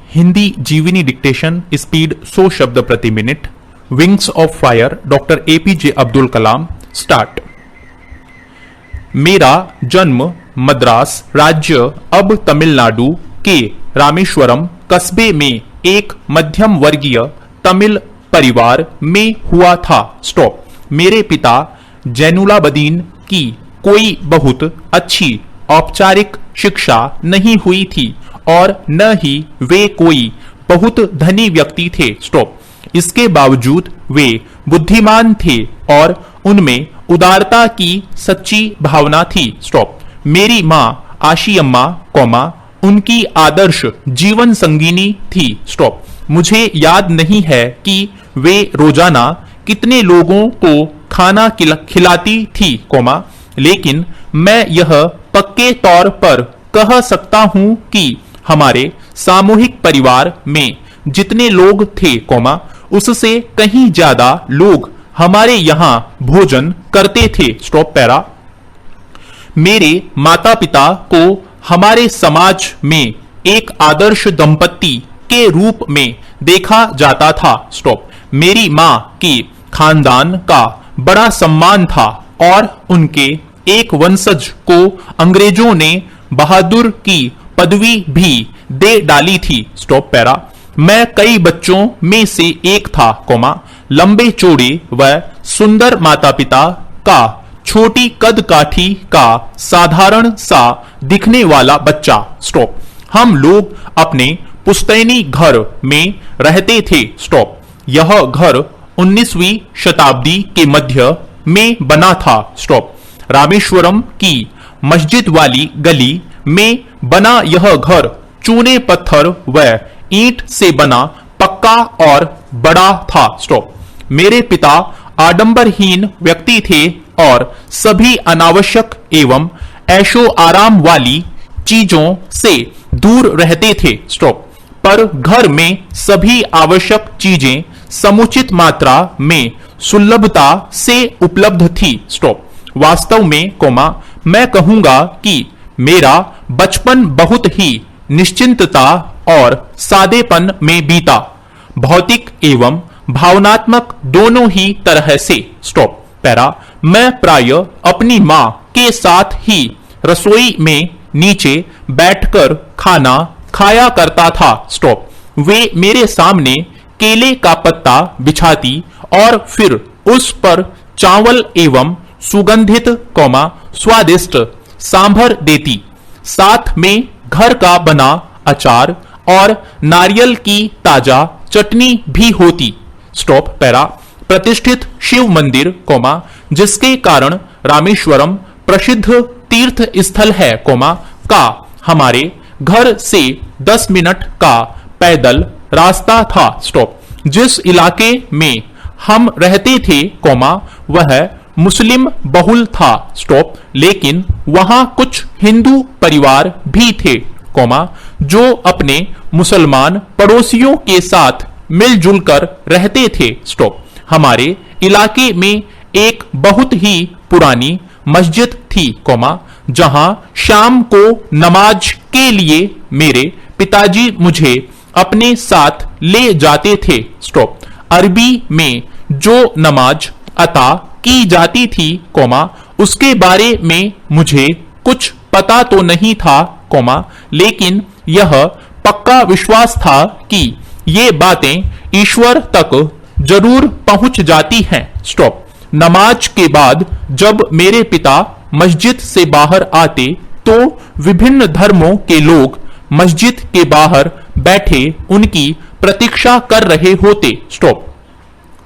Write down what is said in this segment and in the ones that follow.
हिंदी जीवनी dictation speed 100 शब्द प्रति minute. Wings of fire doctor APJ Abdul Kalam. Start. मेरा जन्म मद्रास राज्य अब तमिलनाडु के रामेश्वरम कस्बे में एक मध्यम वर्गीय तमिल परिवार में हुआ था। स्टॉप। मेरे पिता जैनुलाब्दीन की कोई बहुत अच्छी औपचारिक शिक्षा नहीं हुई थी और न ही वे कोई बहुत धनी व्यक्ति थे। स्टॉप। इसके बावजूद वे बुद्धिमान थे और उनमें उदारता की सच्ची भावना थी। स्टॉप। मेरी माँ आशियम्मा कौमा उनकी आदर्श जीवन संगिनी थी। स्टॉप। मुझे याद नहीं है कि वे रोजाना कितने लोगों को खाना खिलाती थी कौमा, लेकिन मैं यह पक्के तौर पर कह सकता हूं कि हमारे सामूहिक परिवार में जितने लोग थे कौमा, उससे कहीं ज्यादा लोग हमारे यहां भोजन करते थे। Stop para. मेरे माता पिता को हमारे समाज में एक आदर्श दंपत्ति के रूप में देखा जाता था। स्टॉप। मेरी मां के खानदान का बड़ा सम्मान था और उनके एक वंशज को अंग्रेजों ने बहादुर की पदवी भी दे डाली थी। Stop para. मैं कई बच्चों में से एक था कौमा, लंबे चौड़े व सुंदर माता पिता का छोटी कद काठी का साधारण सा दिखने वाला बच्चा। स्टॉप। हम लोग अपने पुश्तैनी घर में रहते थे। स्टॉप। यह घर 19वीं शताब्दी के मध्य में बना था। स्टॉप। रामेश्वरम की मस्जिद वाली गली में बना यह घर चूने पत्थर व ईंट से बना पक्का और बड़ा था। स्टॉप। मेरे पिता आडंबरहीन व्यक्ति थे और सभी अनावश्यक एवं ऐशो आराम वाली चीजों से दूर रहते थे। स्टॉप। पर घर में सभी आवश्यक चीजें समुचित मात्रा में सुलभता से उपलब्ध थी। स्टॉप। वास्तव में कौमा मैं कहूंगा कि मेरा बचपन बहुत ही निश्चिंतता और सादेपन में बीता, भौतिक एवं भावनात्मक दोनों ही तरह से। Stop para. मैं प्राय अपनी मां के साथ ही रसोई में नीचे बैठकर खाना खाया करता था। स्टॉप। वे मेरे सामने केले का पत्ता बिछाती और फिर उस पर चावल एवं सुगंधित कौमा स्वादिष्ट सांभर देती, साथ में घर का बना अचार और नारियल की ताजा चटनी भी होती। Stop para. प्रतिष्ठित शिव मंदिर कौमा जिसके कारण रामेश्वरम प्रसिद्ध तीर्थ स्थल है कौमा का हमारे घर से 10 मिनट का पैदल रास्ता था। स्टॉप। जिस इलाके में हम रहते थे कौमा वह मुस्लिम बहुल था। स्टॉप। लेकिन वहां कुछ हिंदू परिवार भी थे कौमा जो अपने मुसलमान पड़ोसियों के साथ मिलजुल कर रहते थे। स्टॉप। हमारे इलाके में एक बहुत ही पुरानी मस्जिद थी कौमा जहां शाम को नमाज के लिए मेरे पिताजी मुझे अपने साथ ले जाते थे। स्टॉप। अरबी में जो नमाज अता की जाती थी कौमा उसके बारे में मुझे कुछ पता तो नहीं था कौमा, लेकिन यह पक्का विश्वास था कि ये बातें ईश्वर तक जरूर पहुंच जाती हैं। स्टॉप। नमाज के बाद जब मेरे पिता मस्जिद से बाहर आते तो विभिन्न धर्मों के लोग मस्जिद के बाहर बैठे उनकी प्रतीक्षा कर रहे होते। स्टॉप।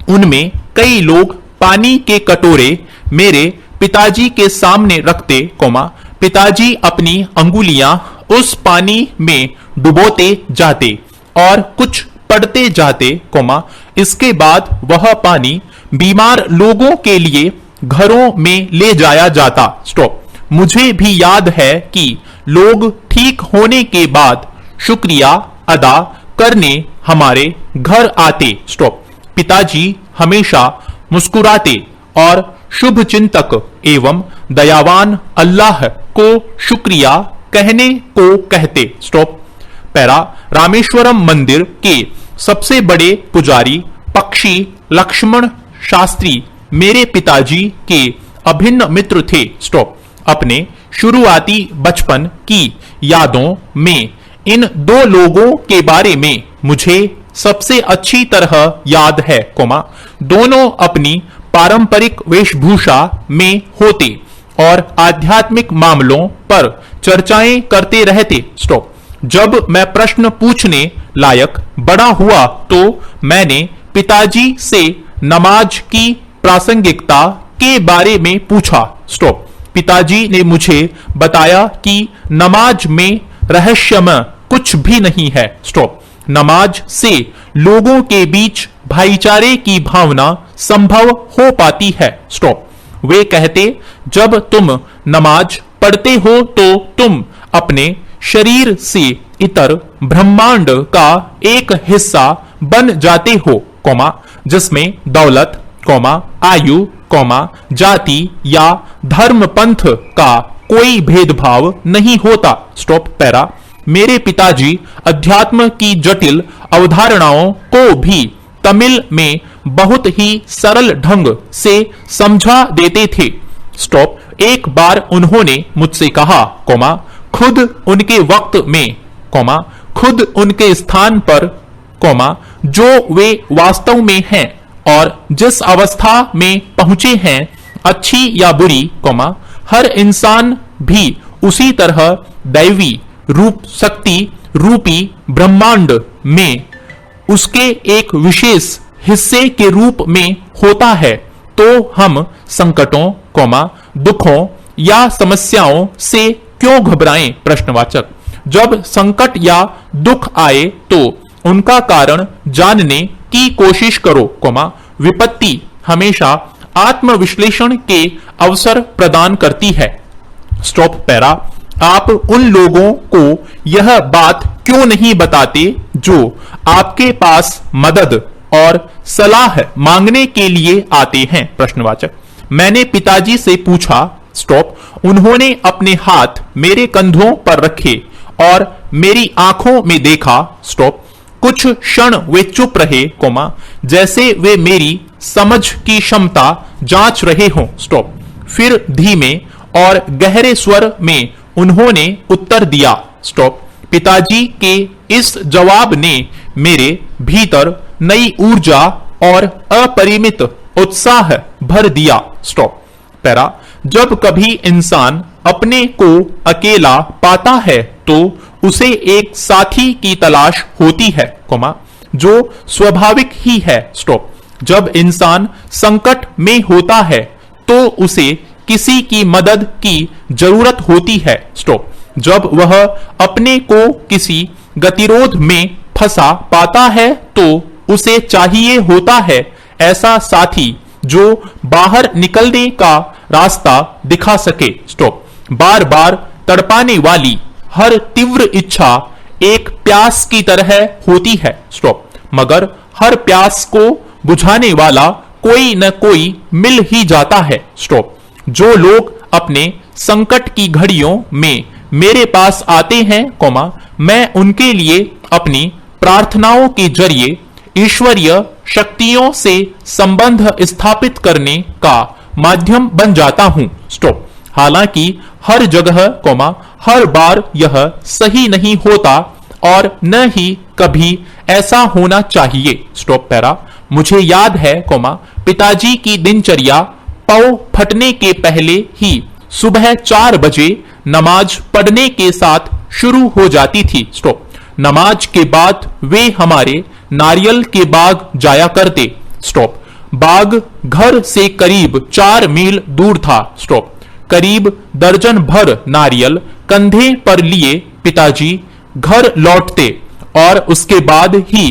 उनमें कई लोग पानी के कटोरे मेरे पिताजी के सामने रखते कौमा पिताजी अपनी अंगुलियां उस पानी में डुबोते जाते और कुछ पढ़ते जाते कौमा इसके बाद वह पानी बीमार लोगों के लिए घरों में ले जाया जाता। स्टॉप। मुझे भी याद है कि लोग ठीक होने के बाद शुक्रिया अदा करने हमारे घर आते। स्टॉप। पिताजी हमेशा मुस्कुराते और शुभ चिंतक एवं दयावान अल्लाह को शुक्रिया कहने को कहते। स्टॉप। पैरा रामेश्वरम मंदिर के सबसे बड़े पुजारी पक्षी लक्ष्मण शास्त्री मेरे पिताजी के अभिन्न मित्र थे। स्टॉप। अपने शुरुआती बचपन की यादों में इन दो लोगों के बारे में मुझे सबसे अच्छी तरह याद है, दोनों अपनी पारंपरिक वेशभूषा में होते और आध्यात्मिक मामलों पर चर्चाएं करते रहते। स्टॉप। जब मैं प्रश्न पूछने लायक बड़ा हुआ तो मैंने पिताजी से नमाज की प्रासंगिकता के बारे में पूछा। स्टॉप। पिताजी ने मुझे बताया कि नमाज में रहस्यमय कुछ भी नहीं है। स्टॉप। नमाज से लोगों के बीच भाईचारे की भावना संभव हो पाती है। स्टॉप। वे कहते जब तुम नमाज पढ़ते हो तो तुम अपने शरीर से इतर ब्रह्मांड का एक हिस्सा बन जाते हो, जिसमें दौलत, आयु, जाति या धर्म पंथ का कोई भेदभाव नहीं होता। स्टॉप। पैरा मेरे पिताजी अध्यात्म की जटिल अवधारणाओं को भी तमिल में बहुत ही सरल ढंग से समझा देते थे। स्टॉप। एक बार उन्होंने मुझसे कहा, खुद उनके वक्त में, खुद उनके स्थान पर, जो वे वास्तव में हैं और जिस अवस्था में पहुंचे हैं, अच्छी या बुरी, हर इंसान भी उसी तरह दैवी रूप शक्ति रूपी ब्रह्मांड में उसके एक विशेष हिस्से के रूप में होता है। तो हम संकटों, दुखों या समस्याओं से क्यों घबराएं? प्रश्नवाचक। जब संकट या दुख आए तो उनका कारण जानने की कोशिश करो, विपत्ति हमेशा आत्मविश्लेषण के अवसर प्रदान करती है। स्टॉप। पैरा आप उन लोगों को यह बात क्यों नहीं बताते जो आपके पास मदद और सलाह मांगने के लिए आते हैं? प्रश्नवाचक। मैंने पिताजी से पूछा। स्टॉप। उन्होंने अपने हाथ मेरे कंधों पर रखे और मेरी आंखों में देखा। स्टॉप। कुछ क्षण वे चुप रहे, जैसे वे मेरी समझ की क्षमता जांच रहे हों। स्टॉप। फिर धीमे और गहरे स्वर में उन्होंने उत्तर दिया। स्टॉप। पिताजी के इस जवाब ने मेरे भीतर नई ऊर्जा और अपरिमित उत्साह भर दिया। स्टॉप। पैरा जब कभी इंसान अपने को अकेला पाता है तो उसे एक साथी की तलाश होती है, जो स्वाभाविक ही है। स्टॉप। जब इंसान संकट में होता है तो उसे किसी की मदद की जरूरत होती है। स्टॉप। जब वह अपने को किसी गतिरोध में फंसा पाता है तो उसे चाहिए होता है ऐसा साथी जो बाहर निकलने का रास्ता दिखा सके। स्टॉप। बार बार तड़पाने वाली हर तीव्र इच्छा एक प्यास की तरह होती है। स्टॉप। मगर हर प्यास को बुझाने वाला कोई न कोई मिल ही जाता है। स्टॉप। जो लोग अपने संकट की घड़ियों में मेरे पास आते हैं, मैं उनके लिए अपनी प्रार्थनाओं के जरिए ईश्वरीय शक्तियों से संबंध स्थापित करने का माध्यम बन जाता हूं। स्टॉप। हालांकि हर जगह, हर बार यह सही नहीं होता और न ही कभी ऐसा होना चाहिए। स्टॉप। पैरा मुझे याद है, पिताजी की दिनचर्या पौ फटने के पहले ही सुबह 4 बजे नमाज पढ़ने के साथ शुरू हो जाती थी। स्टॉप। नमाज के बाद वे हमारे नारियल के बाग जाया करते। स्टॉप। बाग घर से करीब 4 मील दूर था। स्टॉप। करीब दर्जन भर नारियल कंधे पर लिए पिताजी घर लौटते और उसके बाद ही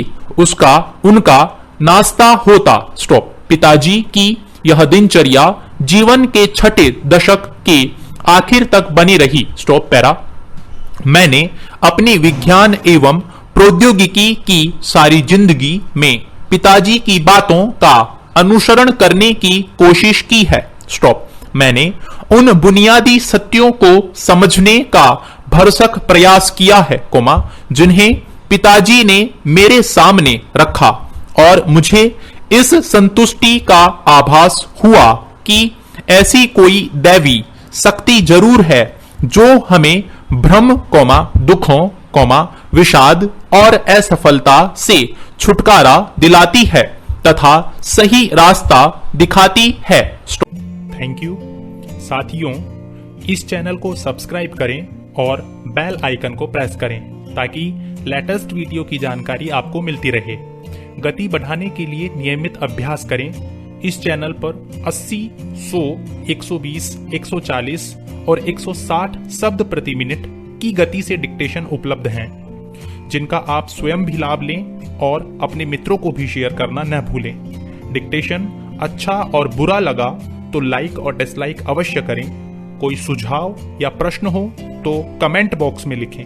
उनका नाश्ता होता। स्टॉप। पिताजी की यह दिनचर्या जीवन के 6 दशक के आखिर तक बनी रही। स्टॉप। पैरा मैंने अपनी विज्ञान एवं प्रौद्योगिकी की सारी जिंदगी में पिताजी की बातों का अनुसरण करने की कोशिश की है। स्टॉप। मैंने उन बुनियादी सत्यों को समझने का भरसक प्रयास किया है, जिन्हें पिताजी ने मेरे सामने रखा और मुझे इस संतुष्टि का आभास हुआ कि ऐसी कोई दैवी शक्ति जरूर है जो हमें भ्रम, दुखों, विषाद और असफलता से छुटकारा दिलाती है तथा सही रास्ता दिखाती है। थैंक यू साथियों, इस चैनल को सब्सक्राइब करें और बेल आइकन को प्रेस करें ताकि लेटेस्ट वीडियो की जानकारी आपको मिलती रहे। गति बढ़ाने के लिए नियमित अभ्यास करें। इस चैनल पर 80, 100, 120, 140 और 160 शब्द प्रति मिनट की गति से डिक्टेशन उपलब्ध हैं, जिनका आप स्वयं भी लाभ लें और अपने मित्रों को भी शेयर करना न भूलें। डिक्टेशन अच्छा और बुरा लगा तो लाइक और डिसलाइक अवश्य करें। कोई सुझाव या प्रश्न हो तो कमेंट बॉक्स में लिखें।